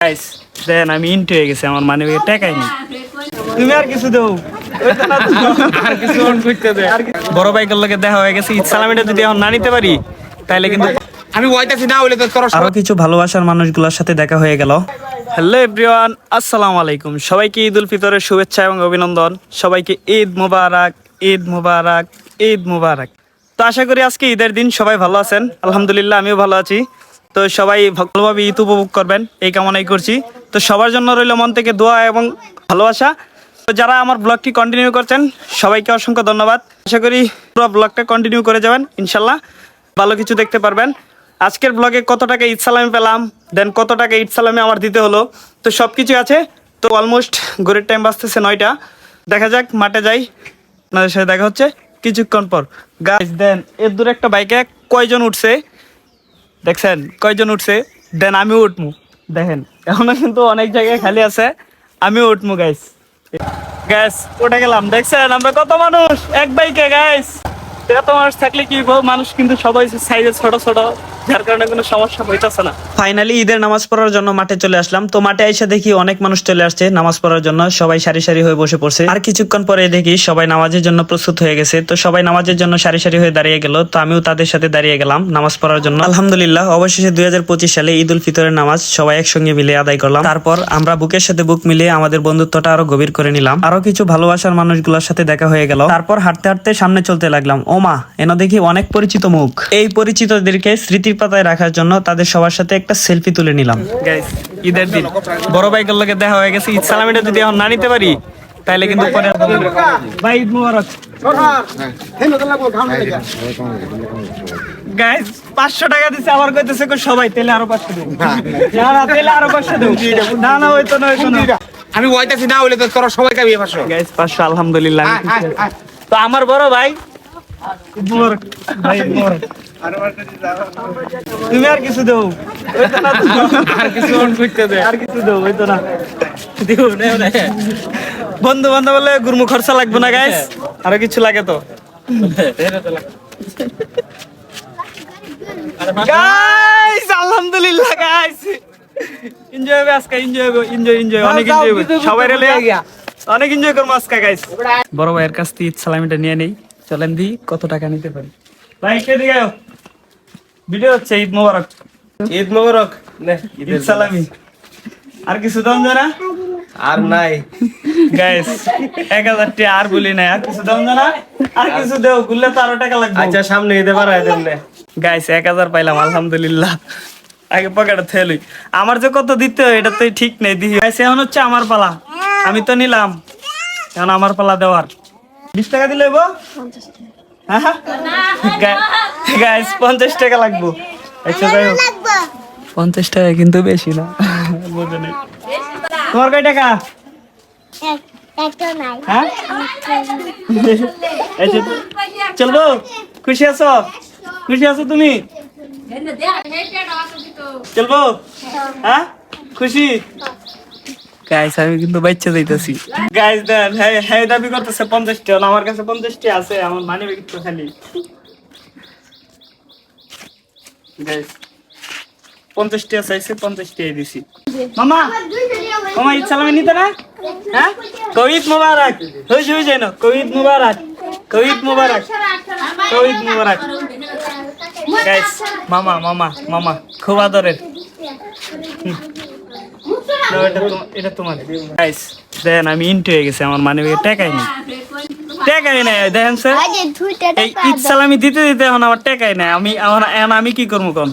Guys দেন আমি into হয়ে গেছি, আমার মানে টাকাই নেই। তুমি আর কিছু দেও, আর কিছু অন করতে দে। বড় ভাইয়ের লগে দেখা হয়ে গেছে, ঈদ সালামিটা যদি এখন না নিতে পারি তাইলে কিন্তু আমি ওইটাছি না হইলে তো তোর আরো কিছু ভালোবাসার মানুষগুলোর সাথে দেখা হয়ে গেল। হ্যালো এভরিওয়ান, আসসালামু আলাইকুম। সবাইকে ঈদ উল ফিতরের শুভেচ্ছা এবং অভিনন্দন। সবাইকে ঈদ মুবারক, ঈদ মুবারক, ঈদ মুবারক। তো আশা করি আজকে ঈদের দিন সবাই ভালো আছেন। আলহামদুলিল্লাহ আমিও ভালো আছি। তো সবাই ভালোভাবে ঈদ উপভোগ করবেন এই কামনাই করছি। তো সবার জন্য রইল মন থেকে দোয়া এবং ভালোবাসা। তো যারা আমার ব্লগটি কন্টিনিউ করছেন সবাইকে অসংখ্য ধন্যবাদ। আশা করি পুরো ব্লগটা কন্টিনিউ করে যাবেন, ইনশাল্লাহ ভালো কিছু দেখতে পারবেন। আজকের ব্লগে কত টাকা ঈদ সালামি পেলাম, দেন কত টাকা ঈদ সালামি আমার দিতে হলো, তো সব কিছু আছে। তো অলমোস্ট ঘড়ির টাইম বাজতেছে 9টা। দেখা যাক, মাঠে যাই, আপনাদের সাথে দেখা হচ্ছে কিছুক্ষণ পর। গাইস দেন এর দূরে একটা বাইকে কয়জন উঠছে দেখছেন, কয়জন উঠছে। দেন আমিও উঠমু, দেখেন এখনো কিন্তু অনেক জায়গায় খালি আছে, আমিও উঠমু। গাইস গ্যাস উঠে গেলাম, দেখছেন আমরা কত মানুষ এক বাইকে। গাইস এত মানুষ থাকলে কি মানুষ কিন্তু সবাই সাইজে ছোট ছোট, যার কারণে কোনো সমস্যা হইতেছে না। ফাইনালি ঈদের নামাজ পড়ার জন্য মাঠে চলে আসলাম। তো মাঠে এসে দেখি অনেক মানুষ চলে আসছে নামাজ পড়ার জন্য, সবাই সারি সারি হয়ে বসে পড়ছে। আর কিছুক্ষণ পরে দেখি সবাই নামাজের জন্য প্রস্তুত হয়ে গেছে। তো সবাই নামাজের জন্য সারি সারি হয়ে দাঁড়িয়ে গেল। তো আমিও তাদের সাথে দাঁড়িয়ে গেলাম নামাজ পড়ার জন্য। আলহামদুলিল্লাহ অবশেষে 2025 সালে ঈদ উল ফিতরের নামাজ সবাই একসঙ্গে মিলে আদায় করলাম। তারপর আমরা বুকের সাথে বুক মিলিয়ে আমাদের বন্ধুত্বটা আরো গভীর করে নিলাম। আরো কিছু ভালোবাসার মানুষগুলোর সাথে দেখা হয়ে গেল। তারপর হাঁটতে হাঁটতে সামনে চলতে লাগলাম। ওমা, এনে দেখি অনেক পরিচিত মুখ। এই পরিচিতদেরকে স্মৃতির পাতায় রাখার জন্য তাদের সবার সাথে একটা সেলফি তুলে নিলাম। গাইস ঈদের দিন বড় ভাইয়ের লগে দেখা হয়ে গেছে, ঈদ সালামিটা যদি এখন না নিতে পারি তাইলে কিন্তু পরে ভাই ঈদ মুবারক। গাইস 500 টাকা দিছে, আবার কইতেছে সবাই তেলে আরো 500 দেব। না তেলে আরো 500 দেব। না হইতো না, হইতো না। আমি ওইটাছি না হইলে তো তোর সবাই খাবি 500। গাইস 500 আলহামদুলিল্লাহ। তো আমার বড় ভাই মুবারক, ভাই মুবারক। তুমি আর কিছু দেও, আর কিছু অন করতে দে, আর কিছু দেও, হইতো না দিও না। বন্ধু বান্ধব বলে গুরমু খরচা লাগবে না। গাইস আরো কিছু লাগে তো। গাইস আলহামদুলিল্লাহ গাইস এনজয় হবে আজকে, এনজয় হবে, এনজয় অনেক এনজয় হবে। সবাই রেলে অনেক এনজয় করবো আজকে। গাইস বড় ভাইয়ের কাছ থেকে ঈদ সালামিটা নিয়ে নেই, চলেন দি কত টাকা নিতে পারি। ভাই কে দিকে ভিডিও হচ্ছে, ঈদ মোবারক। ঈদ মোবারক। ঈদ সালামি আর কিছু দাম জানা আর নাই গাইস 1000 টাকা আর বলি নাই, আর কিছু দাম জানা, আর কিছু দেও, গুললে তো আরো টাকা লাগবে। আচ্ছা সামনে ঈদে পারাই দেন না। গাইস 1000 পাইলাম আলহামদুলিল্লাহ। আগে পকেটে থেলই, আমার যে কত দিতে হয় এটা তো ঠিক নেই। দিই গাইস এখন হচ্ছে আমার পালা, আমি তো নিলাম, এখন আমার পালা দেওয়ার। 20 টাকা দিলে হইব। হ্যাঁ গাইস 50 টাকা লাগবো। আচ্ছা যাই হোক 50 টাকা কিন্তু বেশি না, বুঝে নেই। তোমার কয় টাকা? হ্যাঁ চলবো। খুশি আছো? খুশি আছো তুমি? চলবো? হ্যাঁ খুশি? গাইস আমি কিন্তু বাচ্চা যাইতেছি। গাইস দেন হ্যাঁ দাবি করতেছে 50 টাকা, আমার কাছে 50 টাকা আছে, আমার মানি ব্যাগ একটু খালি। গাইস 50 টাকা চাইছে, 50 টাকা দিছি। মামা মামা ঈদ সালামি নিতে না? হ্যাঁ ঈদ মুবারক। হই যাই না, ঈদ মুবারক, ঈদ মুবারক, ঈদ মুবারক। গাইস মামা মামা মামা খুব আদরের। এটা তোমার। গাইস দেন আমি ইনটু হয়ে গেছি, আমার মানে টাকাই নেই, টাকাই নাই। দেখেন স্যার এই ঈদ সালামি দিতে দিতে এখন আমার টাকাই নাই। আমি কি করবো কোন?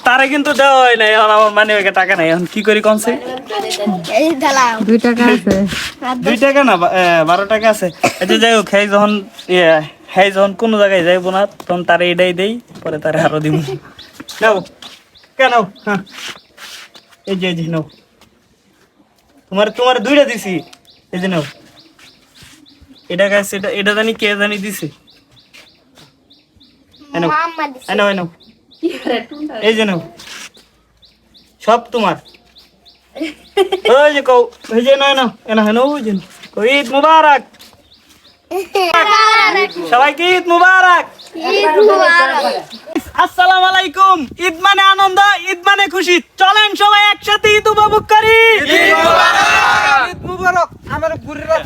তারা কিন্তু দেওয়া হয় নাই, এখন আমার মানে টাকা নাই। এখন কি করি কনসে? 2 টাকা আছে, 2 টাকা না 12 টাকা আছে। আচ্ছা যাই হোক, যখন কোনো জায়গায় যাইবো না তখন তারা এটাই দেই, পরে তারা আরো দিব। নাও কেন? হ্যাঁ এই যে নাও, তোমার 2টা দিছি, এই যে নাও। এটা গাছ, এটা জানি কে জানি দিছে। এই যে নাও, সব তোমার। ওই যে কও, ওই যে না না এনা হেন, ওই যে ঈদ মুবারক। সবাইকে ঈদ মুবারক। আলাইকুম। ঈদ মানে আনন্দ, ঈদ মানে খুশি। চলেন সবাই একসাথে ঈদ উপভোগ করি। ঈদ মুবারক। আমার বুড়িরা